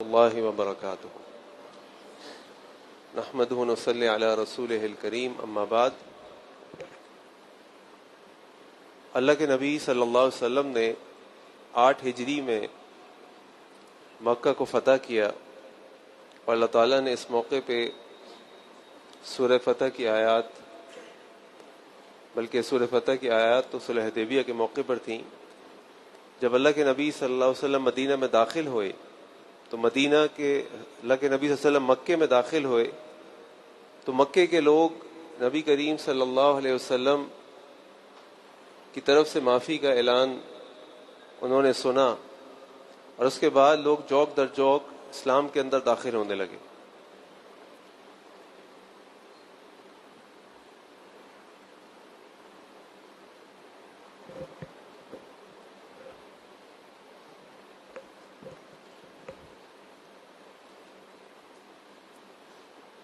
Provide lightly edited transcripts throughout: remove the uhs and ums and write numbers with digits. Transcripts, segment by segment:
اللہ وبرکاتہ نحمدہ و نصلی علی رسولہ الکریم اما بعد۔ اللہ کے نبی صلی اللہ علیہ وسلم نے 8 ہجری میں مکہ کو فتح کیا اور اللہ تعالیٰ نے اس موقع پہ سورہ فتح کی آیات، بلکہ سورہ فتح کی آیات تو صلح حدیبیہ کے موقع پر تھیں۔ جب اللہ کے نبی صلی اللہ علیہ وسلم مدینہ میں داخل ہوئے تو اللہ کے نبی صلی اللہ علیہ وسلم مکے میں داخل ہوئے تو مکے کے لوگ نبی کریم صلی اللہ علیہ وسلم کی طرف سے معافی کا اعلان انہوں نے سنا، اور اس کے بعد لوگ جوک در جوک اسلام کے اندر داخل ہونے لگے۔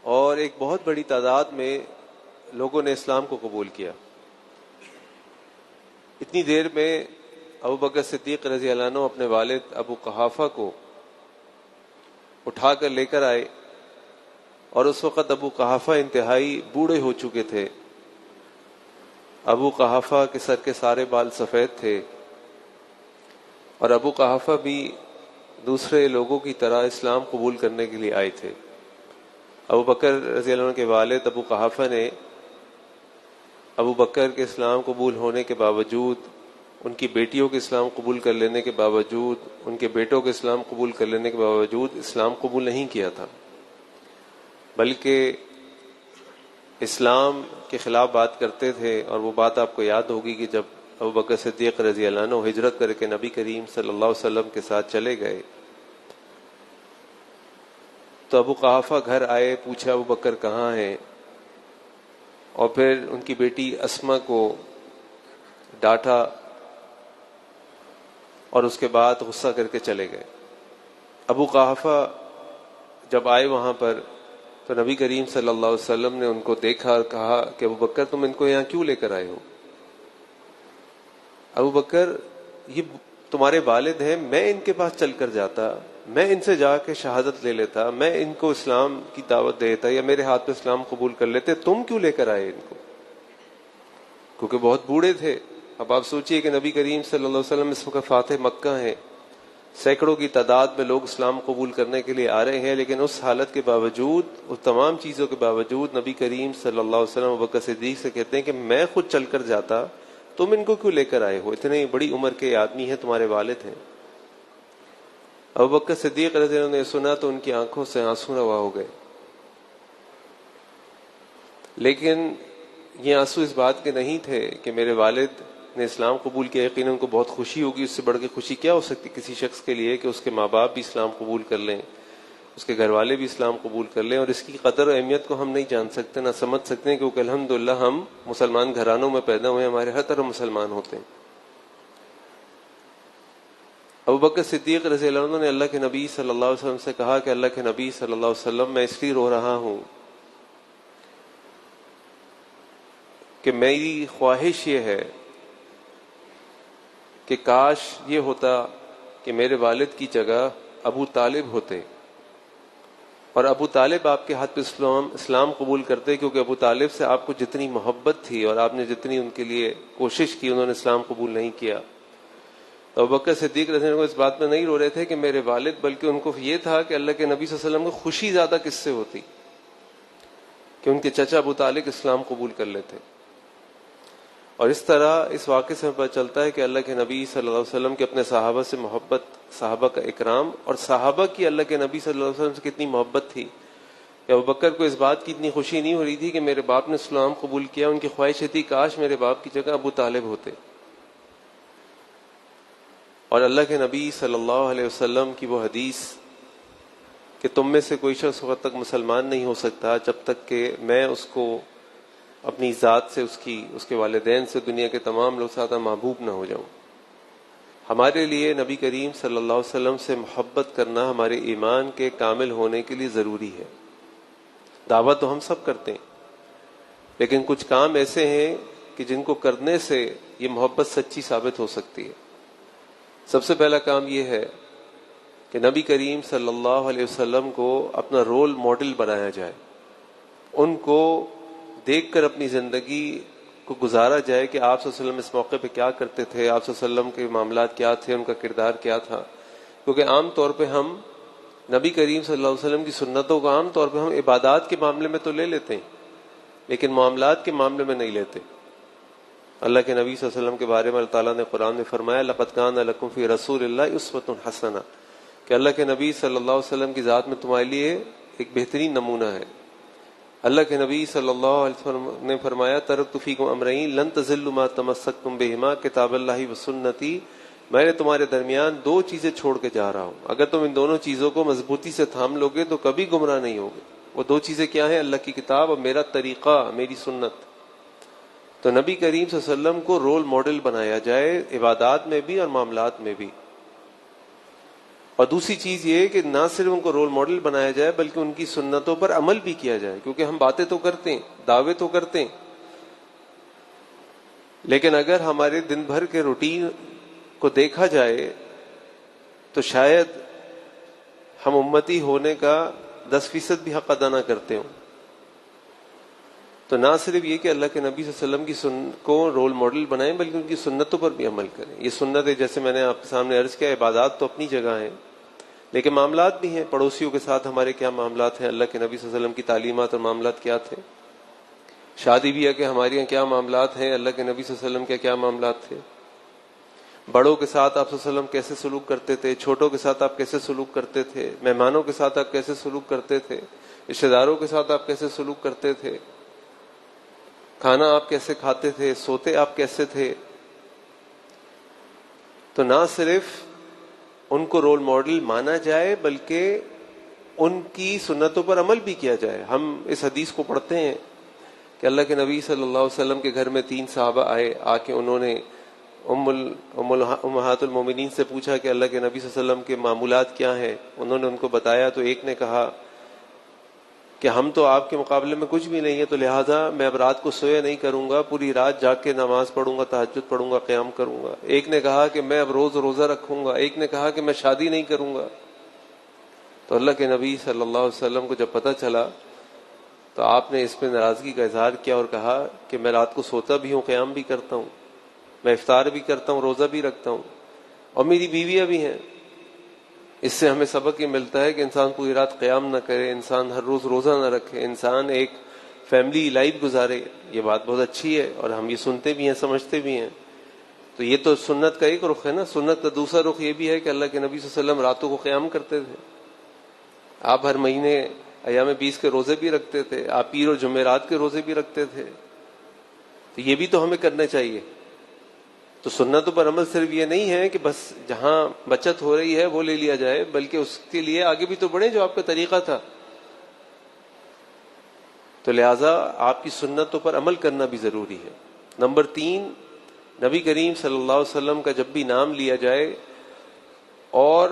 اور ایک بہت بڑی تعداد میں لوگوں نے اسلام کو قبول کیا۔ اتنی دیر میں ابو بکر صدیق رضی اللہ عنہ اپنے والد ابو قحافہ کو اٹھا کر لے کر آئے، اور اس وقت ابو قحافہ انتہائی بوڑھے ہو چکے تھے۔ ابو قحافہ کے سر کے سارے بال سفید تھے، اور ابو قحافہ بھی دوسرے لوگوں کی طرح اسلام قبول کرنے کے لیے آئے تھے۔ ابو بکر رضی اللہ عنہ کے والد ابو قحافہ نے ابو بکر کے اسلام قبول ہونے کے باوجود، ان کی بیٹیوں کے اسلام قبول کر لینے کے باوجود، ان کے بیٹوں کے اسلام قبول کر لینے کے باوجود اسلام قبول نہیں کیا تھا، بلکہ اسلام کے خلاف بات کرتے تھے۔ اور وہ بات آپ کو یاد ہوگی کہ جب ابو بکر صدیق رضی اللہ عنہ ہجرت کر کے نبی کریم صلی اللہ علیہ وسلم کے ساتھ چلے گئے تو ابو قحافہ گھر آئے، پوچھا ابو بکر کہاں ہیں، اور پھر ان کی بیٹی اسما کو ڈانٹا، اور اس کے بعد غصہ کر کے چلے گئے۔ ابو قحافہ جب آئے وہاں پر تو نبی کریم صلی اللہ علیہ وسلم نے ان کو دیکھا اور کہا کہ ابو بکر تم ان کو یہاں کیوں لے کر آئے ہو؟ ابو بکر یہ تمہارے والد ہیں، میں ان کے پاس چل کر جاتا، میں ان سے جا کے شہادت لے لیتا، میں ان کو اسلام کی دعوت دیتا یا میرے ہاتھ پہ اسلام قبول کر لیتے، تم کیوں لے کر آئے ان کو؟ کیونکہ بہت بوڑھے تھے۔ اب آپ سوچئے کہ نبی کریم صلی اللہ علیہ وسلم اس وقت فاتح مکہ ہیں، سینکڑوں کی تعداد میں لوگ اسلام قبول کرنے کے لیے آ رہے ہیں، لیکن اس حالت کے باوجود، اس تمام چیزوں کے باوجود نبی کریم صلی اللہ علیہ وسلم ابوبکر صدیق سے کہتے ہیں کہ میں خود چل کر جاتا، تم ان کو کیوں لے کر آئے ہو؟ اتنے بڑی عمر کے آدمی ہیں، تمہارے والد ہیں۔ ابوبکر صدیق رضی اللہ عنہ نے سنا تو ان کی آنکھوں سے آنسو روا ہو گئے، لیکن یہ آنسو اس بات کے نہیں تھے کہ میرے والد نے اسلام قبول کیا، یقیناً ان کو بہت خوشی ہوگی، اس سے بڑھ کے خوشی کیا ہو سکتی کسی شخص کے لیے کہ اس کے ماں باپ بھی اسلام قبول کر لیں، اس کے گھر والے بھی اسلام قبول کر لیں۔ اور اس کی قدر و اہمیت کو ہم نہیں جان سکتے، نہ سمجھ سکتے ہیں، کیونکہ الحمدللہ ہم مسلمان گھرانوں میں پیدا ہوئے، ہمارے ہر طرف مسلمان ہوتے ہیں۔ ابوبکر صدیق رضی اللہ عنہ نے اللہ کے نبی صلی اللہ علیہ وسلم سے کہا کہ اللہ کے نبی صلی اللہ علیہ وسلم میں اس لیے رو رہا ہوں کہ میری خواہش یہ ہے کہ کاش یہ ہوتا کہ میرے والد کی جگہ ابو طالب ہوتے، اور ابو طالب آپ کے ہاتھ پہ اسلام قبول کرتے، کیونکہ ابو طالب سے آپ کو جتنی محبت تھی اور آپ نے جتنی ان کے لیے کوشش کی، انہوں نے اسلام قبول نہیں کیا۔ تو ابوبکر صدیق رضی اللہ عنہ اس بات میں نہیں رو رہے تھے کہ میرے والد، بلکہ ان کو یہ تھا کہ اللہ کے نبی صلی اللہ علیہ وسلم کو خوشی زیادہ کس سے ہوتی کہ ان کے چچا ابو طالب اسلام قبول کر لیتے۔ اور اس طرح اس واقعے سے پتہ چلتا ہے کہ اللہ کے نبی صلی اللہ علیہ وسلم کے اپنے صحابہ سے محبت، صحابہ کا اکرام، اور صحابہ کی اللہ کے نبی صلی اللہ علیہ وسلم سے کتنی محبت تھی کہ ابوبکر کو اس بات کی اتنی خوشی نہیں ہو رہی تھی کہ میرے باپ نے اسلام قبول کیا، ان کی خواہش تھی کاش میرے باپ کی جگہ ابو طالب ہوتے۔ اور اللہ کے نبی صلی اللہ علیہ وسلم کی وہ حدیث کہ تم میں سے کوئی شخص وقت تک مسلمان نہیں ہو سکتا جب تک کہ میں اس کو اپنی ذات سے، اس کے والدین سے، دنیا کے تمام لوگ ساتھ محبوب نہ ہو جاؤں۔ ہمارے لیے نبی کریم صلی اللہ علیہ وسلم سے محبت کرنا ہمارے ایمان کے کامل ہونے کے لیے ضروری ہے۔ دعوت تو ہم سب کرتے ہیں، لیکن کچھ کام ایسے ہیں کہ جن کو کرنے سے یہ محبت سچی ثابت ہو سکتی ہے۔ سب سے پہلا کام یہ ہے کہ نبی کریم صلی اللہ علیہ وسلم کو اپنا رول ماڈل بنایا جائے، ان کو دیکھ کر اپنی زندگی کو گزارا جائے کہ آپ صلی اللہ علیہ وسلم اس موقع پہ کیا کرتے تھے، آپ صلی اللہ علیہ وسلم کے معاملات کیا تھے، ان کا کردار کیا تھا. کیونکہ عام طور پہ ہم نبی کریم صلی اللہ علیہ وسلم کی سنتوں کو عام طور پہ ہم عبادات کے معاملے میں تو لے لیتے ہیں، لیکن معاملات کے معاملے میں نہیں لیتے. اللہ کے نبی صلی اللہ علیہ وسلم کے بارے میں اللہ تعالیٰ نے قرآن میں فرمایا لَقَدْ كَانَ لَكُمْ فِي رَسُولِ اللَّهِ أُسْوَةٌ حَسَنَةٌ، کہ اللہ کے نبی صلی اللہ علیہ وسلم کی ذات میں تمہارے لیے ایک بہترین نمونہ ہے. اللہ کے نبی صلی اللہ علیہ وسلم نے فرمایا تَرَكْتُ فِيكُمْ أَمْرَيْنِ لَن تَضِلُّوا مَا تَمَسَّكْتُمْ بِهِمَا كِتَابَ اللَّهِ وَسُنَّتِي، میں نے تمہارے درمیان دو چیزیں چھوڑ کے جا رہا ہوں، اگر تم ان دونوں چیزوں کو مضبوطی سے تھام لو گے تو کبھی گمراہ نہیں ہوگے. وہ دو چیزیں کیا ہیں؟ اللہ کی کتاب اور میرا طریقہ، میری سنت. تو نبی کریم صلی اللہ علیہ وسلم کو رول ماڈل بنایا جائے عبادات میں بھی اور معاملات میں بھی. اور دوسری چیز یہ کہ نہ صرف ان کو رول ماڈل بنایا جائے بلکہ ان کی سنتوں پر عمل بھی کیا جائے. کیونکہ ہم باتیں تو کرتے ہیں، دعوے تو کرتے ہیں، لیکن اگر ہمارے دن بھر کے روٹین کو دیکھا جائے تو شاید ہم امتی ہونے کا 10% بھی حق ادا نہ کرتے ہوں. تو نہ صرف یہ کہ اللہ کے نبی صلی اللہ علیہ وسلم کو رول ماڈل بنائیں بلکہ ان کی سنتوں پر بھی عمل کریں. یہ سنتیں جیسے میں نے آپ کے سامنے عرض کیا، عبادات تو اپنی جگہ ہیں لیکن معاملات بھی ہیں. پڑوسیوں کے ساتھ ہمارے کیا معاملات ہیں، اللہ کے نبی صلی اللہ علیہ وسلم کی تعلیمات اور معاملات کیا تھے. شادی بیاہ کے ہمارے یہاں کیا معاملات ہیں، اللہ کے نبی صلی اللہ علیہ وسلم کے کیا معاملات تھے. بڑوں کے ساتھ آپ صلی اللہ علیہ وسلم کیسے سلوک کرتے تھے، چھوٹوں کے ساتھ آپ کیسے سلوک کرتے تھے، مہمانوں کے ساتھ آپ کیسے سلوک کرتے تھے، رشتہ داروں کے ساتھ آپ کیسے سلوک کرتے تھے، کھانا آپ کیسے کھاتے تھے، سوتے آپ کیسے تھے. تو نہ صرف ان کو رول ماڈل مانا جائے بلکہ ان کی سنتوں پر عمل بھی کیا جائے. ہم اس حدیث کو پڑھتے ہیں کہ اللہ کے نبی صلی اللہ علیہ وسلم کے گھر میں 3 صحابہ آئے، آ کے انہوں نے امہات المومنین سے پوچھا کہ اللہ کے نبی صلی اللہ علیہ وسلم کے معمولات کیا ہیں. انہوں نے ان کو بتایا تو ایک نے کہا کہ ہم تو آپ کے مقابلے میں کچھ بھی نہیں ہے، تو لہٰذا میں اب رات کو سویا نہیں کروں گا، پوری رات جاگ کے نماز پڑھوں گا، تہجد پڑھوں گا، قیام کروں گا. ایک نے کہا کہ میں اب روز روزہ رکھوں گا. ایک نے کہا کہ میں شادی نہیں کروں گا. تو اللہ کے نبی صلی اللہ علیہ وسلم کو جب پتہ چلا تو آپ نے اس پہ ناراضگی کا اظہار کیا اور کہا کہ میں رات کو سوتا بھی ہوں، قیام بھی کرتا ہوں، میں افطار بھی کرتا ہوں، روزہ بھی رکھتا ہوں، اور میری بیویاں بھی ہیں. اس سے ہمیں سبق یہ ملتا ہے کہ انسان پوری رات قیام نہ کرے، انسان ہر روز روزہ نہ رکھے، انسان ایک فیملی لائف گزارے. یہ بات بہت اچھی ہے اور ہم یہ سنتے بھی ہیں، سمجھتے بھی ہیں. تو یہ تو سنت کا ایک رخ ہے نا. سنت کا دوسرا رخ یہ بھی ہے کہ اللہ کے نبی صلی اللہ علیہ وسلم راتوں کو قیام کرتے تھے. آپ ہر مہینے ایام 20 کے روزے بھی رکھتے تھے، آپ پیر اور جمعرات کے روزے بھی رکھتے تھے. تو یہ بھی تو ہمیں کرنا چاہیے. تو سنتوں پر عمل صرف یہ نہیں ہے کہ بس جہاں بچت ہو رہی ہے وہ لے لیا جائے، بلکہ اس کے لیے آگے بھی تو بڑھیں جو آپ کا طریقہ تھا. تو لہٰذا آپ کی سنتوں پر عمل کرنا بھی ضروری ہے. نمبر 3، نبی کریم صلی اللہ علیہ وسلم کا جب بھی نام لیا جائے اور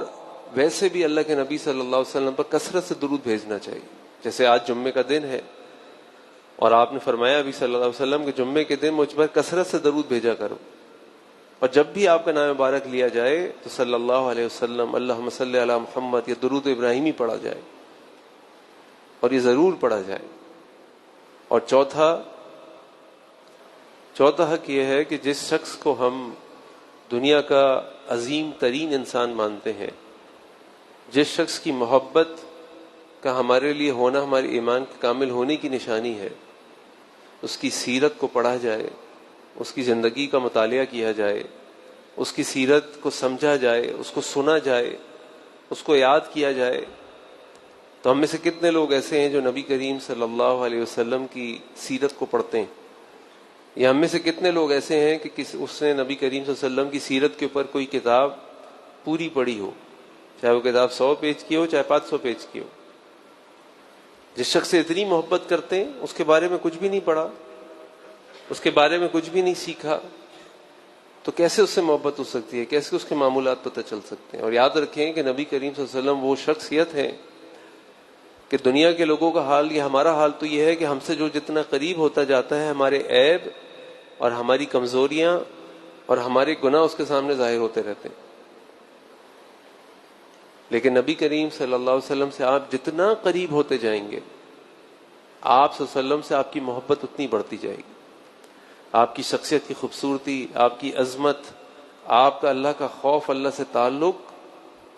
ویسے بھی اللہ کے نبی صلی اللہ علیہ وسلم پر کثرت سے درود بھیجنا چاہیے. جیسے آج جمعے کا دن ہے اور آپ نے فرمایا ابھی صلی اللہ علیہ وسلم کہ جمعے کے دن مجھ پر کثرت سے درود بھیجا کرو. اور جب بھی آپ کا نام مبارک لیا جائے تو صلی اللہ علیہ وسلم اللہم صلی علی محمد یا درود ابراہیمی پڑھا جائے، اور یہ ضرور پڑھا جائے. اور چوتھا حق یہ ہے کہ جس شخص کو ہم دنیا کا عظیم ترین انسان مانتے ہیں، جس شخص کی محبت کا ہمارے لیے ہونا ہمارے ایمان کے کامل ہونے کی نشانی ہے، اس کی سیرت کو پڑھا جائے، اس کی زندگی کا مطالعہ کیا جائے، اس کی سیرت کو سمجھا جائے، اس کو سنا جائے، اس کو یاد کیا جائے. تو ہم میں سے کتنے لوگ ایسے ہیں جو نبی کریم صلی اللہ علیہ وسلم کی سیرت کو پڑھتے ہیں؟ یا ہم میں سے کتنے لوگ ایسے ہیں کہ اس نے نبی کریم صلی اللہ علیہ وسلم کی سیرت کے اوپر کوئی کتاب پوری پڑھی ہو، چاہے وہ کتاب 100 پیج کی ہو چاہے 500 پیج کی ہو؟ جس شخص سے اتنی محبت کرتے ہیں اس کے بارے میں کچھ بھی نہیں پڑھا، اس کے بارے میں کچھ بھی نہیں سیکھا، تو کیسے اس سے محبت ہو سکتی ہے؟ کیسے اس کے معمولات پتہ چل سکتے ہیں؟ اور یاد رکھیں کہ نبی کریم صلی اللہ علیہ وسلم وہ شخصیت ہے کہ دنیا کے لوگوں کا حال یہ، ہمارا حال تو یہ ہے کہ ہم سے جو جتنا قریب ہوتا جاتا ہے ہمارے عیب اور ہماری کمزوریاں اور ہمارے گناہ اس کے سامنے ظاہر ہوتے رہتے ہیں. لیکن نبی کریم صلی اللہ علیہ وسلم سے آپ جتنا قریب ہوتے جائیں گے، آپ صلی اللہ علیہ وسلم سے آپ کی محبت اتنی بڑھتی جائے گی. آپ کی شخصیت کی خوبصورتی، آپ کی عظمت، آپ کا اللہ کا خوف، اللہ سے تعلق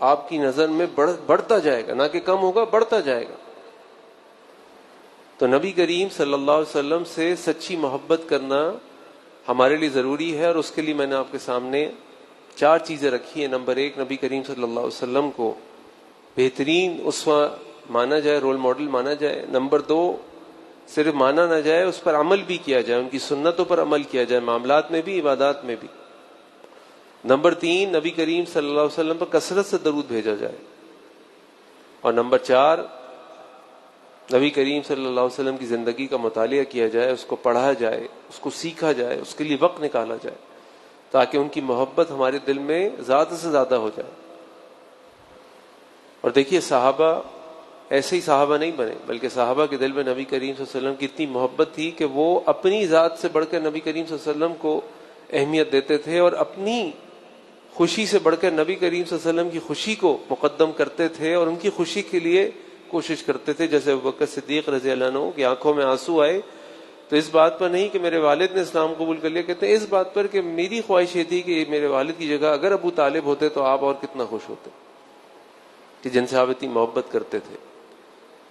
آپ کی نظر میں بڑھتا جائے گا، نہ کہ کم ہوگا، بڑھتا جائے گا. تو نبی کریم صلی اللہ علیہ وسلم سے سچی محبت کرنا ہمارے لیے ضروری ہے، اور اس کے لیے میں نے آپ کے سامنے 4 چیزیں رکھی ہیں. نمبر 1، نبی کریم صلی اللہ علیہ وسلم کو بہترین اسوہ مانا جائے، رول ماڈل مانا جائے. نمبر 2، صرف مانا نہ جائے، اس پر عمل بھی کیا جائے، ان کی سنتوں پر عمل کیا جائے، معاملات میں بھی، عبادات میں بھی. نمبر 3، نبی کریم صلی اللہ علیہ وسلم پر کثرت سے درود بھیجا جائے. اور نمبر 4، نبی کریم صلی اللہ علیہ وسلم کی زندگی کا مطالعہ کیا جائے، اس کو پڑھا جائے، اس کو سیکھا جائے، اس کے لیے وقت نکالا جائے، تاکہ ان کی محبت ہمارے دل میں زیادہ سے زیادہ ہو جائے. اور دیکھیے، صحابہ ایسے ہی صحابہ نہیں بنے، بلکہ صحابہ کے دل میں نبی کریم صلی اللہ علیہ وسلم کی اتنی محبت تھی کہ وہ اپنی ذات سے بڑھ کر نبی کریم صلی اللہ علیہ وسلم کو اہمیت دیتے تھے، اور اپنی خوشی سے بڑھ کر نبی کریم صلی اللہ علیہ وسلم کی خوشی کو مقدم کرتے تھے، اور ان کی خوشی کے لیے کوشش کرتے تھے. جیسے ابوبکر صدیق رضی اللہ عنہ کی آنکھوں میں آنسو آئے تو اس بات پر نہیں کہ میرے والد نے اسلام قبول کر لیا، کہتے ہیں اس بات پر کہ میری خواہش یہ تھی کہ میرے والد کی جگہ اگر ابو طالب ہوتے تو آپ اور کتنا خوش ہوتے، کہ جن سے آپ اتنی محبت کرتے تھے.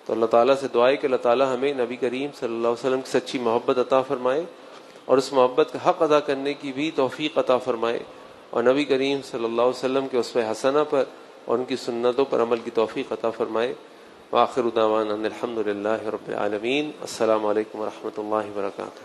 تو اللہ تعالیٰ سے دعا ہے کہ اللہ تعالیٰ ہمیں نبی کریم صلی اللہ علیہ وسلم کی سچی محبت عطا فرمائے، اور اس محبت کا حق ادا کرنے کی بھی توفیق عطا فرمائے، اور نبی کریم صلی اللہ علیہ وسلم کے اسوہ حسنہ پر اور ان کی سنتوں پر عمل کی توفیق عطا فرمائے. وآخر دعوانا ان الحمد للہ رب العالمین. السلام علیکم ورحمۃ اللہ وبرکاتہ.